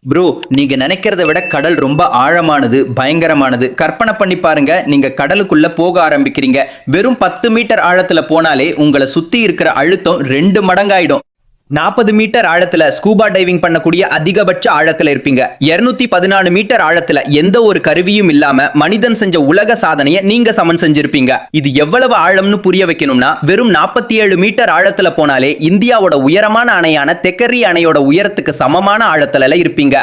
Bro, நீங்க நினைக்கிறத விட கடல் ரொம்ப ஆழமானது, பயங்கரமானது. கற்பனை பண்ணி பாருங்க, நீங்க கடலுக்குள்ள போக ஆரம்பிக்கிறீங்க. வெறும் 10 மீட்டர் ஆழத்துல போனாலே உங்களை சுத்தி இருக்கிற அழுத்தம் 2 மடங்காயிடும். 40 மீட்டர் ஆழத்துல ஸ்கூபா டைவிங் பண்ணக்கூடிய அதிகபட்ச ஆழத்துல இருப்பீங்க. 214 மீட்டர் ஆழத்துல எந்த ஒரு கருவியும் இல்லாம மனிதன் செஞ்ச உலக சாதனையை நீங்க சமன் செஞ்சிருப்பீங்க. இது எவ்வளவு ஆழம்னு புரிய வைக்கணும்னா, வெறும் 47 மீட்டர் ஆழத்துல போனாலே இந்தியாவோட உயரமான அணையான தெக்கரி அணையோட உயரத்துக்கு சமமான ஆழத்துல இருப்பீங்க.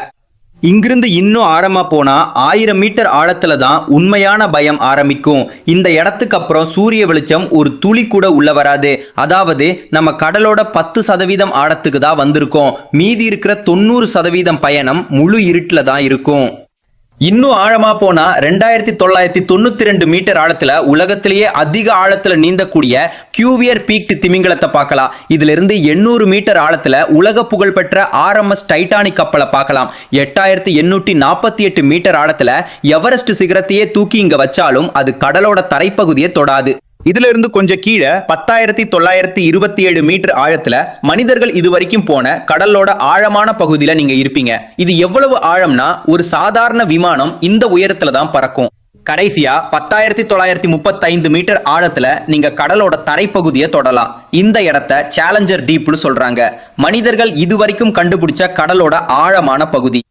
இங்கிருந்து இன்னும் ஆழமா போனா 1000 மீட்டர் ஆழத்துல தான் உண்மையான பயம் ஆரம்பிக்கும். இந்த இடத்துக்கு அப்புறம் சூரிய வெளிச்சம் ஒரு துளி கூட உள்ள வராது. அதாவது நம்ம கடலோட 10% ஆழத்துக்கு தான் வந்திருக்கோம். மீதி இருக்கிற 90% பயணம் முழு இருட்டில் தான் இருக்கும். இன்னும் ஆழமா போனா 2992 மீட்டர் ஆழத்துல உலகத்திலேயே அதிக ஆழத்துல நீந்தக்கூடிய கியூவியர் பீக்ட் திமிங்கலத்தை பார்க்கலாம். இதுல இருந்து 800 மீட்டர் ஆழத்துல உலக புகழ்பெற்ற RMS டைட்டானிக் கப்பலை பார்க்கலாம். 8848 மீட்டர் ஆழத்துல எவரெஸ்ட் சிகரத்தையே தூக்கி இங்க வச்சாலும் அது கடலோட தரைப்பகுதியை தொடாது. இதுல இருந்து கொஞ்சம் கீழே 10,927 மீட்டர் ஆழத்துல மனிதர்கள் இதுவரைக்கும் போன கடலோட ஆழமான பகுதியில நீங்க இருப்பீங்க. இது எவ்வளவு ஆழம்னா, ஒரு சாதாரண விமானம் இந்த உயரத்துல தான் பறக்கும். கடைசியா 10,935 மீட்டர் ஆழத்துல நீங்க கடலோட தரைப்பகுதியை தொடலாம். இந்த இடத்த சேலஞ்சர் டீப்னு சொல்றாங்க. மனிதர்கள் இதுவரைக்கும் கண்டுபிடிச்ச கடலோட ஆழமான பகுதி.